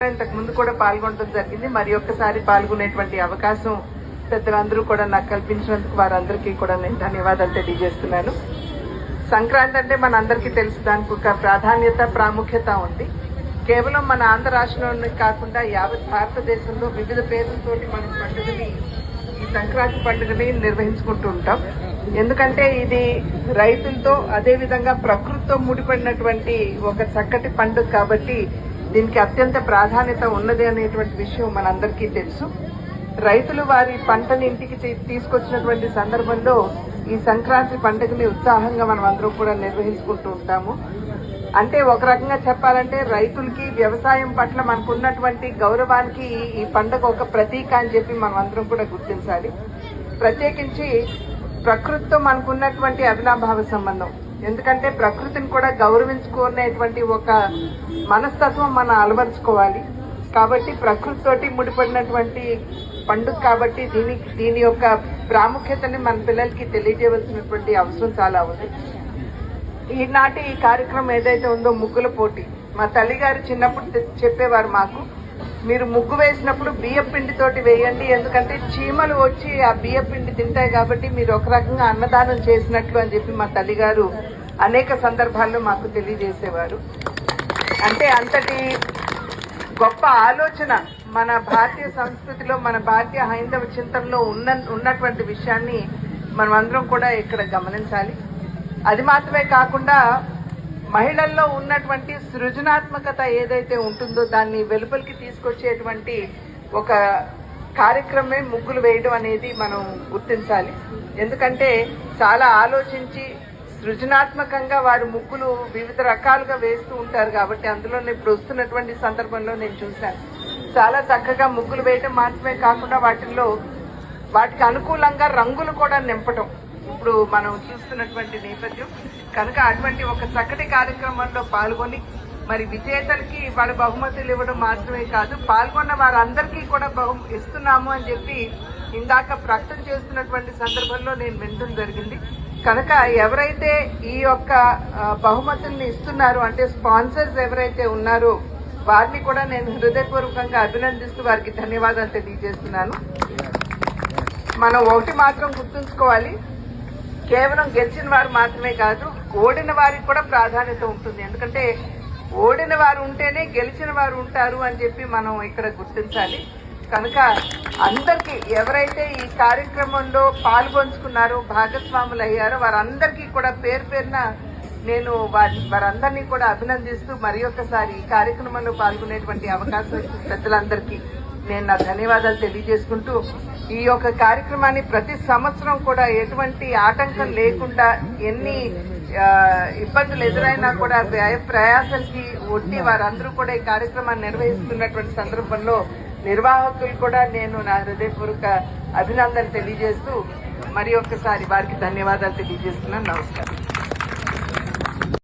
ఇంతకు ముందు కూడా పాల్గొనడం జరిగింది. మరి ఒక్కసారి పాల్గొనేటువంటి అవకాశం పెద్దలందరూ కూడా నాకు కల్పించినందుకు వారందరికీ కూడా నేను ధన్యవాదాలు తెలియజేస్తున్నాను. సంక్రాంతి అంటే మన అందరికీ తెలుసు, దానికి ఒక ప్రాధాన్యత ప్రాముఖ్యత ఉంది. కేవలం మన ఆంధ్ర రాష్ట్రంలోనే కాకుండా యావత్ భారతదేశంలో వివిధ పేర్లతోటి మన పండుగని, ఈ సంక్రాంతి పండుగని నిర్వహించుకుంటూ ఉంటాం. ఎందుకంటే ఇది రైతులతో అదేవిధంగా ప్రకృతితో ముడిపడినటువంటి ఒక చక్కటి పండుగ కాబట్టి దీనికి అత్యంత ప్రాధాన్యత ఉన్నది అనేటువంటి విషయం మనందరికీ తెలుసు. రైతులు వారి పంటని ఇంటికి తీసుకొచ్చినటువంటి సందర్భంలో ఈ సంక్రాంతి పండుగని ఉత్సాహంగా మనం అందరం కూడా నిర్వహించుకుంటూ ఉంటాము. అంటే ఒక రకంగా చెప్పాలంటే రైతులకి వ్యవసాయం పట్ల మనకున్నటువంటి గౌరవానికి ఈ పండుగ ఒక ప్రతీక అని చెప్పి మనం అందరం కూడా గుర్తించాలి. ప్రత్యేకించి ప్రకృతితో మనకున్నటువంటి అవినాభావ సంబంధం, ఎందుకంటే ప్రకృతిని కూడా గౌరవించుకునేటువంటి ఒక మనస్తత్వం మనం అలవరుచుకోవాలి. కాబట్టి ప్రకృతితోటి ముడిపడినటువంటి పండుగ కాబట్టి దీని యొక్క ప్రాముఖ్యతని మన పిల్లలకి తెలియజేయవలసినటువంటి అవసరం చాలా ఉంది. ఈనాటి ఈ కార్యక్రమం ఏదైతే ఉందో ముగ్గుల పోటీ, మా తల్లిగారు చిన్నప్పుడు చెప్పేవారు మాకు, మీరు ముగ్గు వేసినప్పుడు బియ్య పిండితోటి వేయండి, ఎందుకంటే చీమలు వచ్చి ఆ బియ్య పిండి తింటాయి కాబట్టి మీరు ఒక రకంగా అన్నదానం చేసినట్లు అని చెప్పి మా తల్లిగారు అనేక సందర్భాల్లో మాకు తెలియజేసేవారు. అంటే అంతటి గొప్ప ఆలోచన మన భారతీయ సంస్కృతిలో, మన భారతీయ హైందవ చింతనలో ఉన్నటువంటి విషయాన్ని మనం అందరం కూడా ఇక్కడ గమనించాలి. అది మాత్రమే కాకుండా మహిళల్లో ఉన్నటువంటి సృజనాత్మకత ఏదైతే ఉంటుందో దాన్ని వెలుపలికి తీసుకొచ్చేటువంటి ఒక కార్యక్రమమే ముగ్గులు వేయడం అనేది మనం గుర్తించాలి. ఎందుకంటే చాలా ఆలోచించి సృజనాత్మకంగా వారు ముగ్గులు వివిధ రకాలుగా వేస్తూ ఉంటారు కాబట్టి అందులో ఇప్పుడు వస్తున్నటువంటి సందర్భంలో నేను చూశాను. చాలా చక్కగా ముగ్గులు వేయడం మాత్రమే కాకుండా వాటికి అనుకూలంగా రంగులు కూడా నింపటం ఇప్పుడు మనం చూస్తున్నటువంటి నేపథ్యం కనుక అటువంటి ఒక చక్కటి కార్యక్రమంలో పాల్గొని మరి విజేతలకి వాళ్ళ బహుమతులు ఇవ్వడం మాత్రమే కాదు, పాల్గొన్న వారందరికీ కూడా ఇస్తున్నాము అని చెప్పి ఇందాక ప్రకటన చేస్తున్నటువంటి సందర్భంలో నేను వినడం జరిగింది. కనుక ఎవరైతే ఈ యొక్క బహుమతుల్ని ఇస్తున్నారో అంటే స్పాన్సర్స్ ఎవరైతే ఉన్నారో వారిని కూడా నేను హృదయపూర్వకంగా అభినందిస్తూ వారికి ధన్యవాదాలు తెలియజేస్తున్నాను. మనం ఒకటి మాత్రం గుర్తుంచుకోవాలి, కేవలం గెలిచిన వారు మాత్రమే కాదు, ఓడిన వారికి కూడా ప్రాధాన్యత ఉంటుంది. ఎందుకంటే ఓడిన వారు ఉంటేనే గెలిచిన వారు ఉంటారు అని చెప్పి మనం ఇక్కడ గుర్తించాలి. కనుక అందరికీ ఎవరైతే ఈ కార్యక్రమంలో పాల్గొంచుకున్నారో, భాగస్వాములు అయ్యారో వారందరికీ కూడా పేరు పేరున నేను వారందరినీ కూడా అభినందిస్తూ మరి ఒక్కసారి ఈ కార్యక్రమంలో పాల్గొనేటువంటి అవకాశం పెద్దలందరికీ నేను నా ధన్యవాదాలు తెలియజేసుకుంటూ ఈ యొక్క కార్యక్రమాన్ని ప్రతి సంవత్సరం కూడా ఎటువంటి ఆటంకం లేకుండా ఎన్ని ఇబ్బందులు ఎదురైనా కూడా వ్యయ ప్రయాసాలకి ఒడ్డి వారందరూ కూడా ఈ కార్యక్రమాన్ని నిర్వహిస్తున్నటువంటి సందర్భంలో నిర్వాహకులు కూడా నేను నా హృదయపూర్వక అభినందనలు తెలియజేస్తూ మరి ఒక్కసారి వారికి ధన్యవాదాలు తెలియజేస్తున్నాను. నమస్కారం.